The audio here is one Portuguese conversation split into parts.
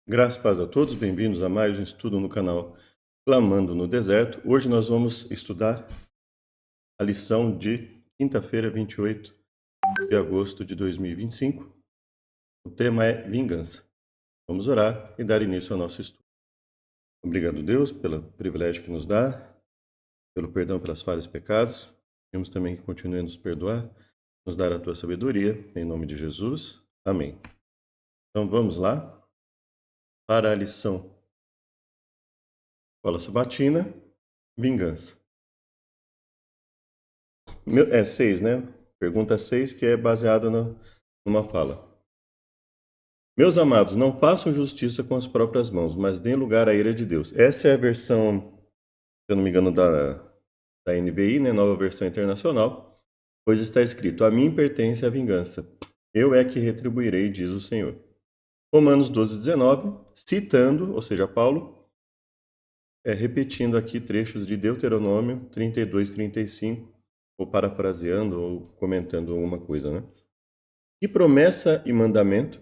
Graças e paz a todos, bem-vindos a mais um estudo no canal Clamando no Deserto. Hoje nós vamos estudar a lição de quinta-feira, 28 de agosto de 2025. O tema é vingança. Vamos orar e dar início ao nosso estudo. Obrigado, Deus, pelo privilégio que nos dá, pelo perdão pelas falhas e pecados. Pedimos também que continue a nos perdoar, nos dar a tua sabedoria, em nome de Jesus. Amém. Então vamos lá para a lição Escola Sabatina, vingança. É 6, né? Pergunta 6, que é baseada numa fala. Meus amados, não façam justiça com as próprias mãos, mas deem lugar à ira de Deus. Essa é a versão, se eu não me engano, da NVI, né? Nova Versão Internacional. Pois está escrito: a mim pertence a vingança. Eu é que retribuirei, diz o Senhor. Romanos 12, 19, citando, ou seja, Paulo, repetindo aqui trechos de Deuteronômio 32, 35, ou parafraseando, ou comentando alguma coisa, né? Que promessa e mandamento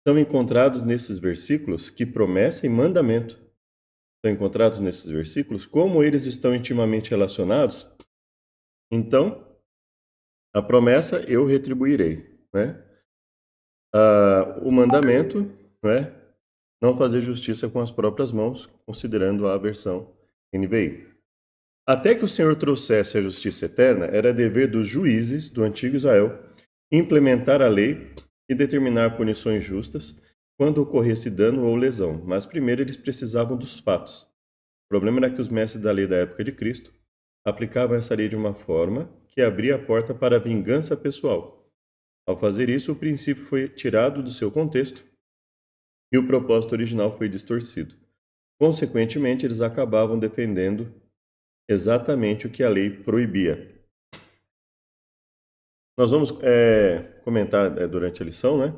são encontrados nesses versículos? Que promessa e mandamento são encontrados nesses versículos? Como eles estão intimamente relacionados? Então, a promessa eu retribuirei, né? O mandamento, né? Não fazer justiça com as próprias mãos, considerando a versão NVI. Até que o Senhor trouxesse a justiça eterna, era dever dos juízes do antigo Israel implementar a lei e determinar punições justas quando ocorresse dano ou lesão, mas primeiro eles precisavam dos fatos. O problema era que os mestres da lei da época de Cristo aplicavam essa lei de uma forma que abria a porta para a vingança pessoal. Ao fazer isso, o princípio foi tirado do seu contexto e o propósito original foi distorcido. Consequentemente, eles acabavam defendendo exatamente o que a lei proibia. Nós vamos comentar durante a lição, né?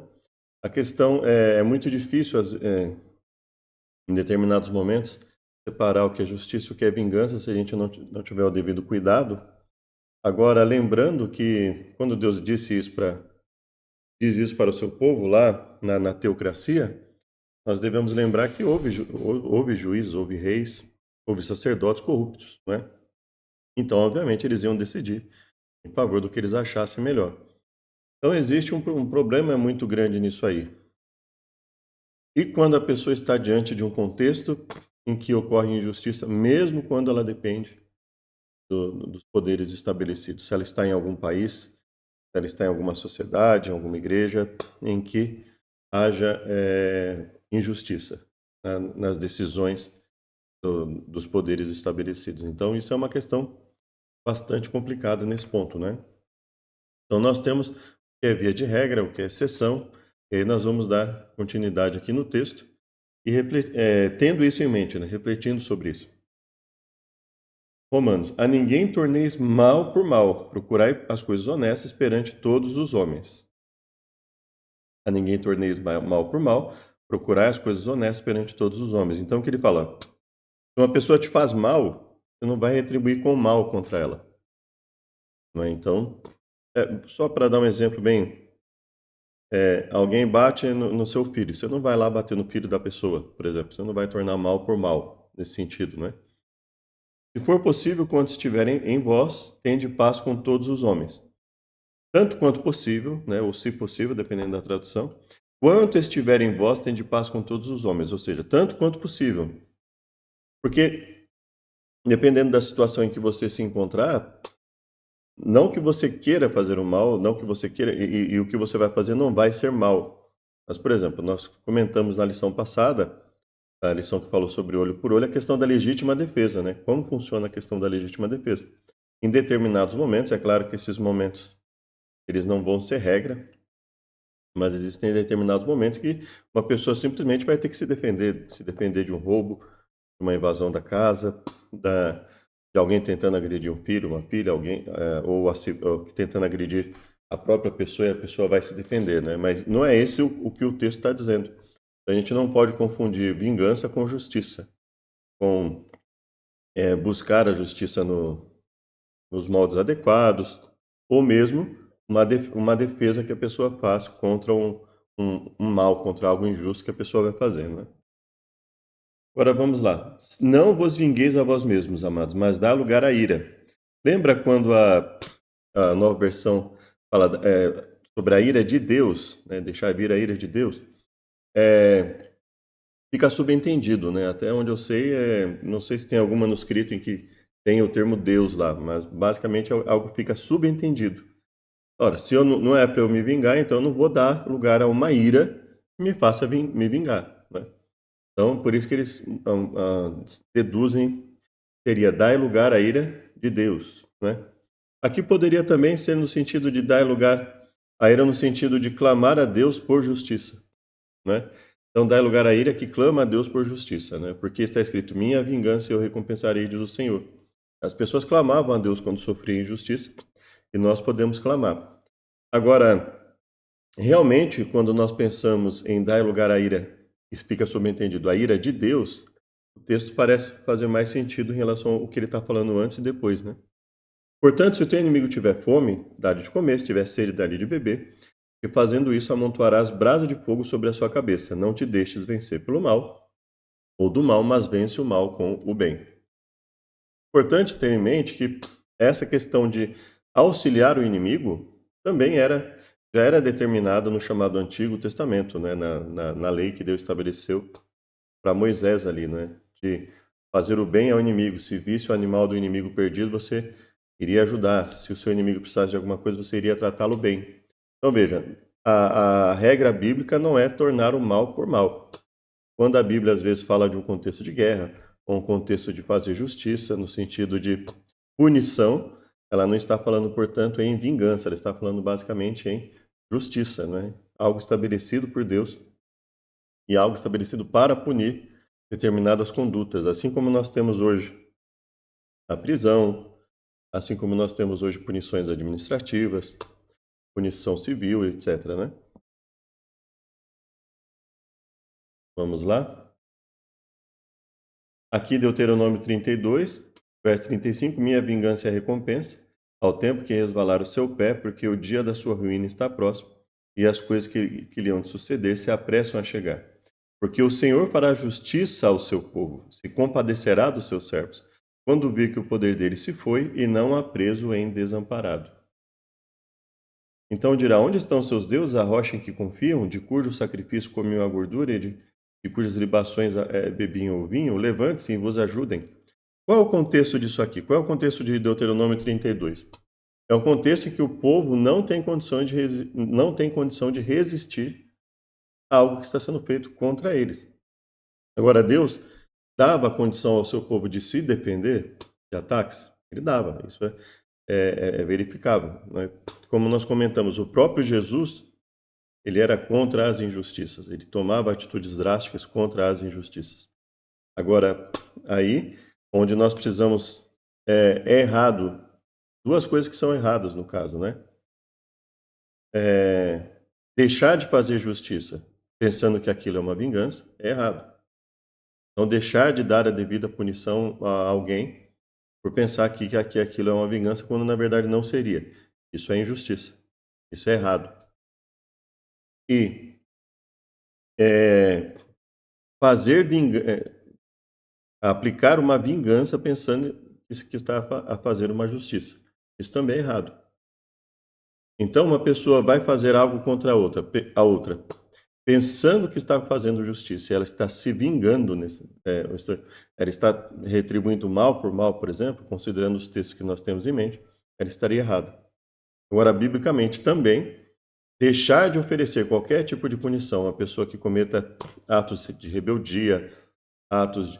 A questão é muito difícil, em determinados momentos, separar o que é justiça e o que é vingança se a gente não tiver o devido cuidado. Agora, lembrando que quando Deus diz isso para o seu povo lá na teocracia, nós devemos lembrar que houve juízes, houve reis, houve sacerdotes corruptos, né? Então, obviamente, eles iam decidir em favor do que eles achassem melhor. Então, existe um problema muito grande nisso aí. E quando a pessoa está diante de um contexto em que ocorre injustiça, mesmo quando ela depende dos poderes estabelecidos, se ela está em algum país, se ela está em alguma sociedade, em alguma igreja, em que haja injustiça, né, nas decisões dos poderes estabelecidos. Então, isso é uma questão bastante complicada nesse ponto, né? Então, nós temos o que é via de regra, o que é exceção, e aí nós vamos dar continuidade aqui no texto e tendo isso em mente, né, refletindo sobre isso. Romanos, a ninguém torneis mal por mal, procurai as coisas honestas perante todos os homens. A ninguém torneis mal por mal, procurai as coisas honestas perante todos os homens. Então, o que ele fala? Se uma pessoa te faz mal, você não vai retribuir com mal contra ela. Não é? Então, só para dar um exemplo bem, alguém bate no seu filho, você não vai lá bater no filho da pessoa, por exemplo, você não vai tornar mal por mal, nesse sentido, né? Se for possível, quando estiverem em vós, tende paz com todos os homens. Tanto quanto possível, né, ou se possível, dependendo da tradução, quanto estiver em vós, tende paz com todos os homens, ou seja, tanto quanto possível. Porque, dependendo da situação em que você se encontrar, não que você queira fazer o mal, não que você queira, e o que você vai fazer não vai ser mal. Mas, por exemplo, nós comentamos na lição passada, a lição que falou sobre olho por olho, a questão da legítima defesa, né? Como funciona a questão da legítima defesa. Em determinados momentos, é claro que esses momentos eles não vão ser regra, mas existem determinados momentos que uma pessoa simplesmente vai ter que se defender de um roubo, de uma invasão da casa, de alguém tentando agredir um filho, uma filha, alguém, ou tentando agredir a própria pessoa e a pessoa vai se defender, né? Mas não é esse o que o texto está dizendo. A gente não pode confundir vingança com justiça, com buscar a justiça nos moldes adequados, ou mesmo uma defesa que a pessoa faz contra um mal contra algo injusto que a pessoa vai fazendo, né? Agora vamos lá. Não vos vingueis a vós mesmos, amados, mas dá lugar à ira. Lembra quando a nova versão fala sobre a ira de Deus, né? Deixar vir a ira de Deus? É, fica subentendido, né? Até onde eu sei, não sei se tem algum manuscrito em que tem o termo Deus lá, mas basicamente é algo que fica subentendido. Ora, se eu não é para eu me vingar, então eu não vou dar lugar a uma ira que me faça me vingar, né? Então, por isso que eles deduzem, seria dar lugar à ira de Deus, né? Aqui poderia também ser no sentido de dar lugar à ira no sentido de clamar a Deus por justiça, né? Então, dar lugar à ira que clama a Deus por justiça, né? Porque está escrito: minha vingança eu recompensarei, diz o Senhor. As pessoas clamavam a Deus quando sofriam injustiça e nós podemos clamar. Agora, realmente, quando nós pensamos em dar lugar à ira, isso fica subentendido, a ira de Deus, o texto parece fazer mais sentido em relação ao que ele está falando antes e depois, né? Portanto, se o teu inimigo tiver fome, dá-lhe de comer; se tiver sede, dá-lhe de beber, e fazendo isso amontoarás brasa de fogo sobre a sua cabeça. Não te deixes vencer pelo mal, ou do mal, mas vence o mal com o bem. Importante ter em mente que essa questão de auxiliar o inimigo também já era determinada no chamado Antigo Testamento, né? Na lei que Deus estabeleceu para Moisés ali, né? De fazer o bem ao inimigo. Se visse o animal do inimigo perdido, você iria ajudar. Se o seu inimigo precisasse de alguma coisa, você iria tratá-lo bem. Então veja, a regra bíblica não é tornar o mal por mal. Quando a Bíblia às vezes fala de um contexto de guerra, ou um contexto de fazer justiça, no sentido de punição, ela não está falando, portanto, em vingança, ela está falando basicamente em justiça, né? Algo estabelecido por Deus e algo estabelecido para punir determinadas condutas, assim como nós temos hoje a prisão, assim como nós temos hoje punições administrativas, punição civil, etc, né? Vamos lá? Aqui Deuteronômio 32, verso 35: minha vingança é a recompensa, ao tempo que resvalar o seu pé, porque o dia da sua ruína está próximo, e as coisas que lhe hão de suceder se apressam a chegar. Porque o Senhor fará justiça ao seu povo, se compadecerá dos seus servos, quando vir que o poder dele se foi, e não há preso em desamparado. Então dirá: onde estão seus deuses, a rocha em que confiam, de cujo sacrifício comiam a gordura e de cujas libações bebiam o vinho? Levante-se e vos ajudem. Qual é o contexto disso aqui? Qual é o contexto de Deuteronômio 32? É um contexto em que o povo não tem condição de resistir a algo que está sendo feito contra eles. Agora, Deus dava a condição ao seu povo de se defender de ataques? Ele dava, isso é verificável, né? Como nós comentamos, o próprio Jesus, ele era contra as injustiças, ele tomava atitudes drásticas contra as injustiças. Agora, aí, onde nós precisamos, é errado, duas coisas que são erradas no caso, né? Deixar de fazer justiça pensando que aquilo é uma vingança é errado. Então, deixar de dar a devida punição a alguém por pensar que aquilo é uma vingança, quando na verdade não seria. Isso é injustiça. Isso é errado. E fazer aplicar uma vingança pensando que está a fazer uma justiça. Isso também é errado. Então, uma pessoa vai fazer algo contra a outra, pensando que está fazendo justiça, e ela está se vingando ela está retribuindo mal por mal, por exemplo, considerando os textos que nós temos em mente, ela estaria errada. Agora, biblicamente também, deixar de oferecer qualquer tipo de punição à pessoa que cometa atos de rebeldia, atos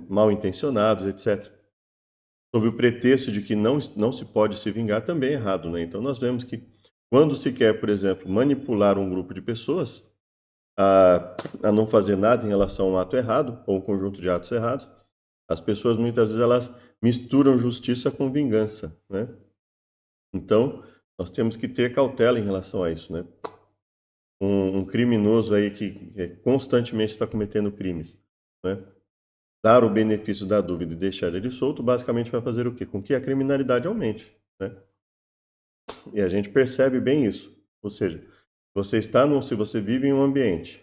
mal intencionados, etc., sob o pretexto de que não se pode se vingar, também é errado, né? Então, nós vemos que quando se quer, por exemplo, manipular um grupo de pessoas a não fazer nada em relação a um ato errado, ou um conjunto de atos errados, as pessoas muitas vezes elas misturam justiça com vingança, né? Então, nós temos que ter cautela em relação a isso, né? Um criminoso aí que constantemente está cometendo crimes, né? Dar o benefício da dúvida e deixar ele solto, basicamente vai fazer o quê? Com que a criminalidade aumente, né? E a gente percebe bem isso. Ou seja, Se você vive em um ambiente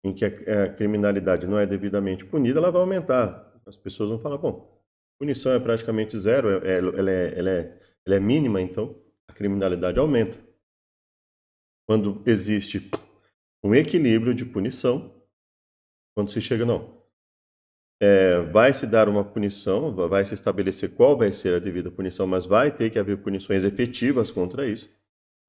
em que a criminalidade não é devidamente punida, ela vai aumentar. As pessoas vão falar, bom, punição é praticamente zero, ela é mínima, então a criminalidade aumenta. Quando existe um equilíbrio de punição, quando se chega, não, vai se dar uma punição, vai se estabelecer qual vai ser a devida punição, mas vai ter que haver punições efetivas contra isso.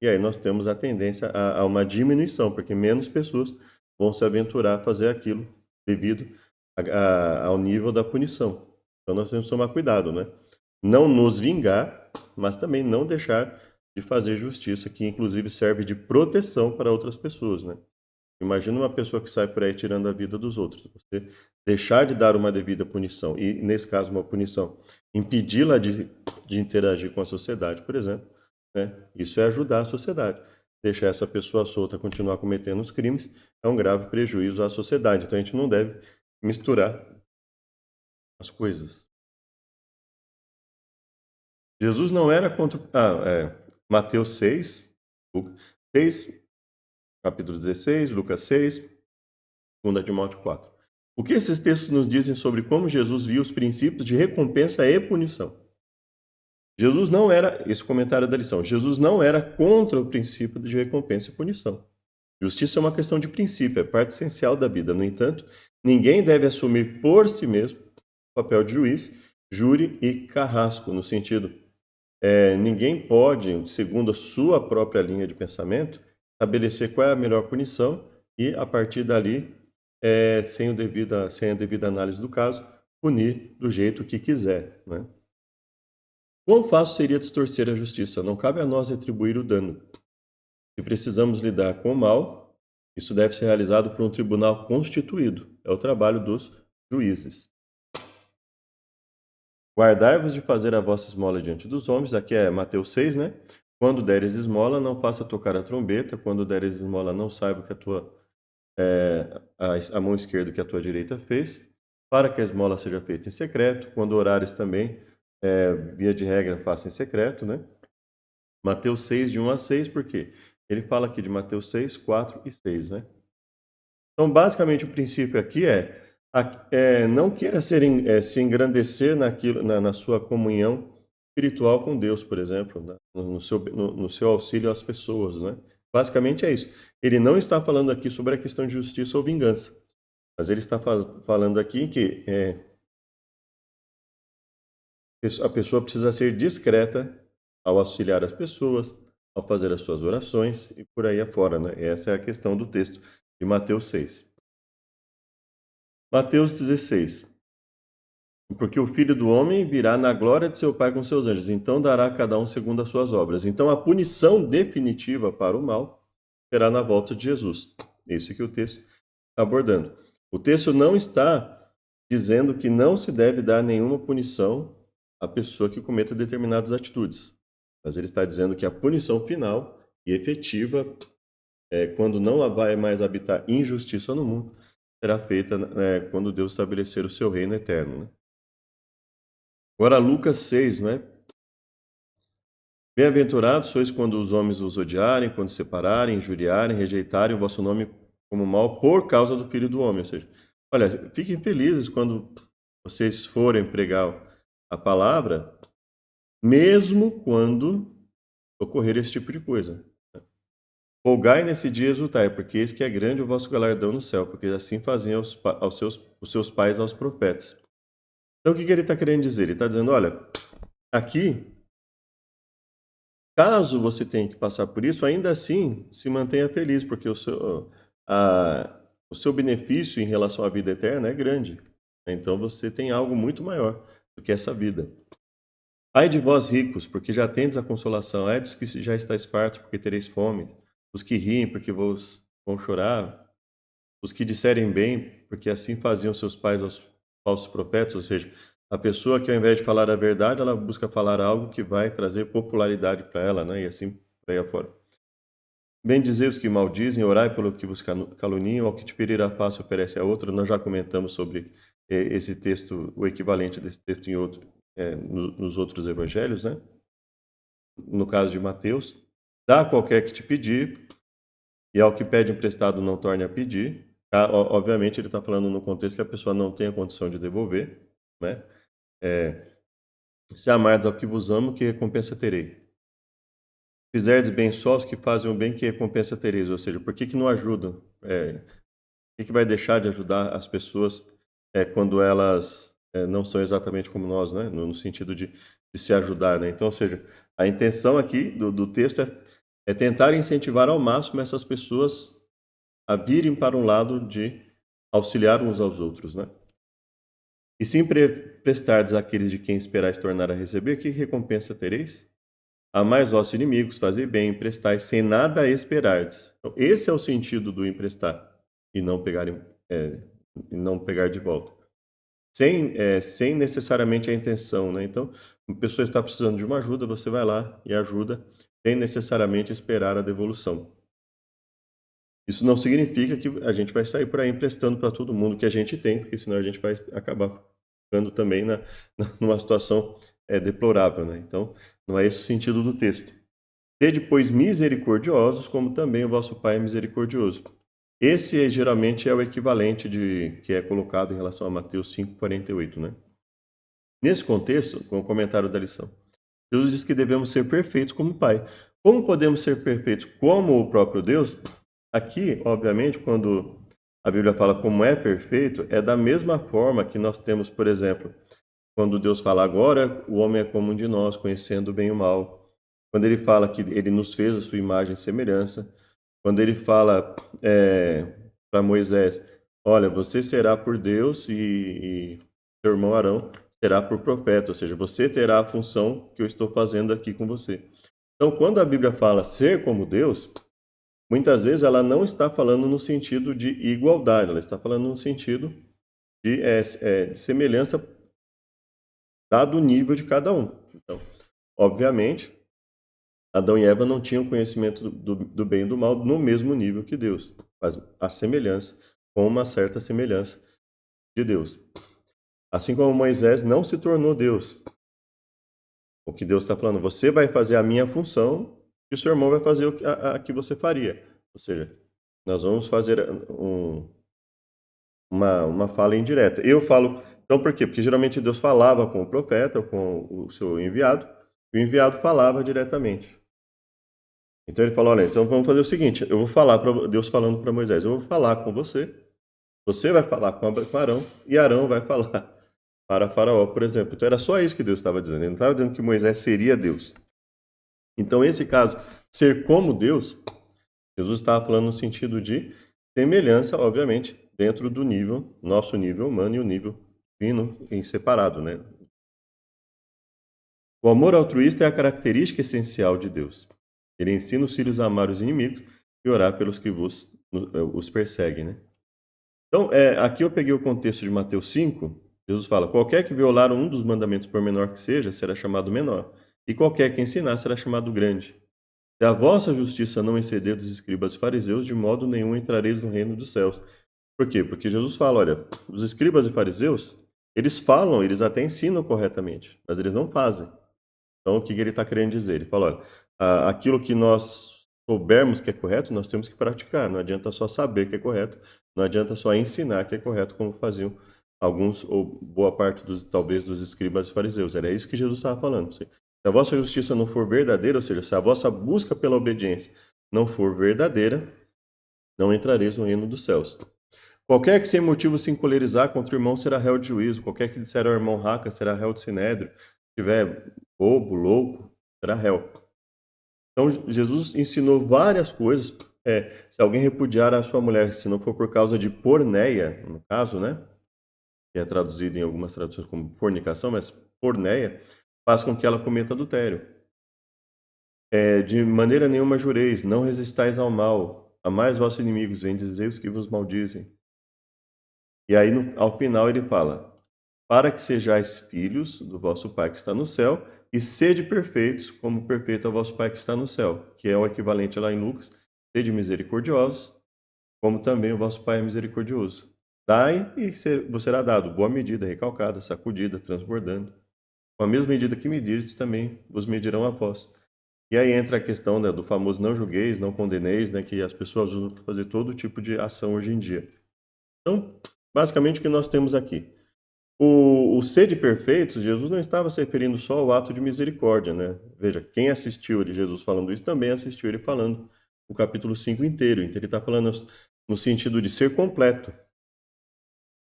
E aí nós temos a tendência a uma diminuição, porque menos pessoas vão se aventurar a fazer aquilo devido ao nível da punição. Então nós temos que tomar cuidado, né? Não nos vingar, mas também não deixar de fazer justiça, que inclusive serve de proteção para outras pessoas, né? Imagina uma pessoa que sai por aí tirando a vida dos outros. Você deixar de dar uma devida punição, e nesse caso uma punição, impedi-la de interagir com a sociedade, por exemplo, né? Isso é ajudar a sociedade. Deixar essa pessoa solta continuar cometendo os crimes é um grave prejuízo à sociedade. Então a gente não deve misturar as coisas. Jesus não era contra. Mateus 6, 6, capítulo 16, Lucas 6, 2 Timóteo 4. O que esses textos nos dizem sobre como Jesus via os princípios de recompensa e punição? Jesus não era, esse comentário da lição, Jesus não era contra o princípio de recompensa e punição. Justiça é uma questão de princípio, é parte essencial da vida. No entanto, ninguém deve assumir por si mesmo o papel de juiz, júri e carrasco, no sentido, ninguém pode, segundo a sua própria linha de pensamento, estabelecer qual é a melhor punição e, a partir dali, sem a devida análise do caso, punir do jeito que quiser, né? Quão fácil seria distorcer a justiça? Não cabe a nós retribuir o dano. Se precisamos lidar com o mal, isso deve ser realizado por um tribunal constituído. É o trabalho dos juízes. Guardai-vos de fazer a vossa esmola diante dos homens. Aqui é Mateus 6, né? Quando deres esmola, não faça tocar a trombeta. Quando deres esmola, não saiba que a mão esquerda que a tua direita fez, para que a esmola seja feita em secreto. Quando orares também, via de regra, faça em secreto, né? Mateus 6, de 1 a 6, por quê? Ele fala aqui de Mateus 6, 4 e 6, né? Então, basicamente, o princípio aqui não queira se engrandecer na sua comunhão espiritual com Deus, por exemplo, né? No seu auxílio às pessoas, né? Basicamente é isso. Ele não está falando aqui sobre a questão de justiça ou vingança, mas ele está falando aqui que a pessoa precisa ser discreta ao auxiliar as pessoas, ao fazer as suas orações e por aí afora, né? Essa é a questão do texto de Mateus 6. Mateus 16. Porque o Filho do Homem virá na glória de seu Pai com seus anjos, então dará a cada um segundo as suas obras. Então a punição definitiva para o mal será na volta de Jesus. Isso que o texto está abordando. O texto não está dizendo que não se deve dar nenhuma punição à pessoa que cometa determinadas atitudes, mas ele está dizendo que a punição final e efetiva, quando não vai mais habitar injustiça no mundo, será feita quando Deus estabelecer o seu reino eterno, né? Agora, Lucas 6, não é? Bem-aventurados sois quando os homens os odiarem, quando separarem, injuriarem, rejeitarem o vosso nome como mal por causa do Filho do Homem. Ou seja, olha, fiquem felizes quando vocês forem pregar a palavra, mesmo quando ocorrer esse tipo de coisa. Folgai nesse dia e exultai, porque eis que é grande o vosso galardão no céu, porque assim faziam os seus pais aos profetas. Então, o que ele está querendo dizer? Ele está dizendo, olha, aqui, caso você tenha que passar por isso, ainda assim, se mantenha feliz, porque o seu benefício em relação à vida eterna é grande. Então, você tem algo muito maior do que essa vida. Ai de vós ricos, porque já tendes a consolação. Ai dos que já estáis fartos, porque tereis fome. Os que riem, porque vão chorar. Os que disserem bem, porque assim faziam seus pais aos falsos profetas. Ou seja, a pessoa que ao invés de falar a verdade, ela busca falar algo que vai trazer popularidade para ela, né? E assim por aí afora. Bendizei os que maldizem, orai pelo que vos caluniam, ao que te ferir a face oferece a outra. Nós já comentamos sobre esse texto, o equivalente desse texto nos outros evangelhos, né? No caso de Mateus, dá a qualquer que te pedir, E ao que pede emprestado não torne a pedir. Obviamente ele está falando no contexto que a pessoa não tem a condição de devolver, né? É, se amardes ao que vos amo, que recompensa terei? Fizerdes bem só aos que fazem o bem, que recompensa tereis? Ou seja, por que que não ajudam? Por que que vai deixar de ajudar as pessoas quando elas não são exatamente como nós, né? No sentido de se ajudar, né? Então, ou seja, a intenção aqui do texto é tentar incentivar ao máximo essas pessoas a virem para um lado de auxiliar uns aos outros, né? E se prestardes àqueles de quem esperais tornar a receber, que recompensa tereis? Amais vossos inimigos, fazei bem, emprestai, sem nada esperardes. Então, esse é o sentido do emprestar e não pegar, é, e não pegar de volta. Sem necessariamente a intenção, né? Então, uma pessoa está precisando de uma ajuda, você vai lá e ajuda, sem necessariamente esperar a devolução. Isso não significa que a gente vai sair por aí emprestando para todo mundo que a gente tem, porque senão a gente vai acabar ficando também numa situação deplorável, né? Então, não é esse o sentido do texto. Sede, pois, misericordiosos, como também o vosso Pai é misericordioso. Esse geralmente é o equivalente que é colocado em relação a Mateus 5,48, né? Nesse contexto, com o comentário da lição, Jesus diz que devemos ser perfeitos como o Pai. Como podemos ser perfeitos como o próprio Deus? Aqui, obviamente, quando a Bíblia fala como é perfeito, é da mesma forma que nós temos, por exemplo, quando Deus fala agora, o homem é como um de nós, conhecendo o bem e o mal. Quando ele fala que ele nos fez a sua imagem e semelhança. Quando ele fala para Moisés, olha, você será por Deus e seu irmão Arão será por profeta, ou seja, você terá a função que eu estou fazendo aqui com você. Então, quando a Bíblia fala ser como Deus, muitas vezes ela não está falando no sentido de igualdade, ela está falando no sentido de semelhança dado o nível de cada um. Então, obviamente, Adão e Eva não tinham conhecimento do bem e do mal no mesmo nível que Deus, mas a semelhança, com uma certa semelhança de Deus. Assim como Moisés não se tornou Deus. O que Deus está falando, você vai fazer a minha função e o seu irmão vai fazer a que você faria. Ou seja, nós vamos fazer uma fala indireta. Eu falo, então por quê? Porque geralmente Deus falava com o profeta, ou com o seu enviado, e o enviado falava diretamente. Então ele falou, olha, então vamos fazer o seguinte, eu vou falar para Deus falando para Moisés, eu vou falar com você, você vai falar com Arão e Arão vai falar para Faraó, por exemplo. Então era só isso que Deus estava dizendo, ele não estava dizendo que Moisés seria Deus. Então esse caso, ser como Deus, Jesus estava falando no sentido de semelhança, obviamente, dentro do nível, nosso nível humano e o nível divino em separado, né? O amor altruísta é a característica essencial de Deus. Ele ensina os filhos a amar os inimigos e orar pelos que os perseguem, né? Então, aqui eu peguei o contexto de Mateus 5. Jesus fala, qualquer que violar um dos mandamentos, por menor que seja, será chamado menor, e qualquer que ensinar será chamado grande. Se a vossa justiça não exceder dos escribas e fariseus, de modo nenhum entrareis no reino dos céus. Por quê? Porque Jesus fala, olha, os escribas e fariseus, eles falam, eles até ensinam corretamente, mas eles não fazem. Então, o que ele está querendo dizer? Ele fala, olha, aquilo que nós soubermos que é correto, nós temos que praticar. Não adianta só saber que é correto, não adianta só ensinar que é correto, como faziam alguns, ou boa parte, talvez, dos escribas e fariseus. Era isso que Jesus estava falando. Se a vossa justiça não for verdadeira, ou seja, se a vossa busca pela obediência não for verdadeira, não entrareis no reino dos céus. Qualquer que sem motivo se encolerizar contra o irmão será réu de juízo. Qualquer que disser ao irmão raca será réu de sinédrio. Se tiver bobo, louco, será réu. Então, Jesus ensinou várias coisas. Se alguém repudiar a sua mulher, se não for por causa de porneia, no caso, né? Que é traduzido em algumas traduções como fornicação, mas porneia, faz com que ela cometa adultério. De maneira nenhuma jureis, não resistais ao mal. Amais vossos inimigos, bendizei os que vos maldizem. E aí, ao final, ele fala: para que sejais filhos do vosso Pai que está no céu, e sede perfeitos, como perfeito é o vosso Pai que está no céu, que é o equivalente lá em Lucas, sede misericordiosos, como também o vosso Pai é misericordioso. Dai e vos será dado, boa medida, recalcada, sacudida, transbordando. Com a mesma medida que medirdes, também vos medirão a vós. E aí entra a questão, né, do famoso não julgueis, não condeneis, né, que as pessoas usam para fazer todo tipo de ação hoje em dia. Então, basicamente o que nós temos aqui. O sede perfeitos, Jesus não estava se referindo só ao ato de misericórdia, né? Veja, quem assistiu de Jesus falando isso também assistiu ele falando o capítulo 5 inteiro. Então ele está falando no sentido de ser completo,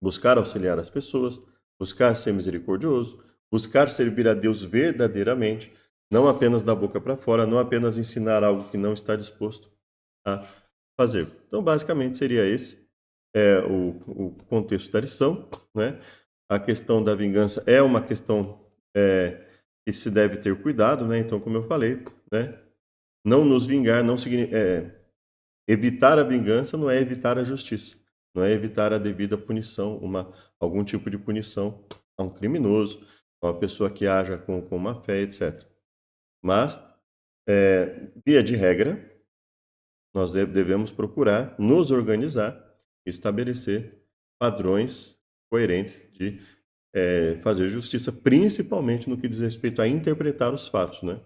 buscar auxiliar as pessoas, buscar ser misericordioso, buscar servir a Deus verdadeiramente, não apenas da boca para fora, não apenas ensinar algo que não está disposto a fazer. Então, basicamente, seria esse o contexto da lição, né? A questão da vingança é uma questão que se deve ter cuidado, né? Então, como eu falei, né? Não nos vingar, não evitar a vingança não é evitar a justiça, não é evitar a devida punição, algum tipo de punição a um criminoso, a uma pessoa que haja com má fé, etc. Mas, via de regra, nós devemos procurar nos organizar e estabelecer padrões coerentes de fazer justiça, principalmente no que diz respeito a interpretar os fatos, né?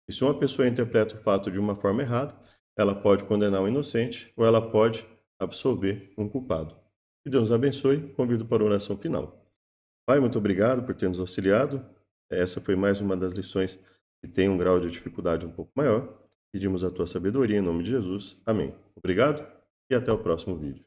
E se uma pessoa interpreta o fato de uma forma errada, ela pode condenar um inocente ou ela pode absolver um culpado. Que Deus nos abençoe. Convido para a oração final. Pai, muito obrigado por ter nos auxiliado. Essa foi mais uma das lições que tem um grau de dificuldade um pouco maior. Pedimos a tua sabedoria em nome de Jesus. Amém. Obrigado e até o próximo vídeo.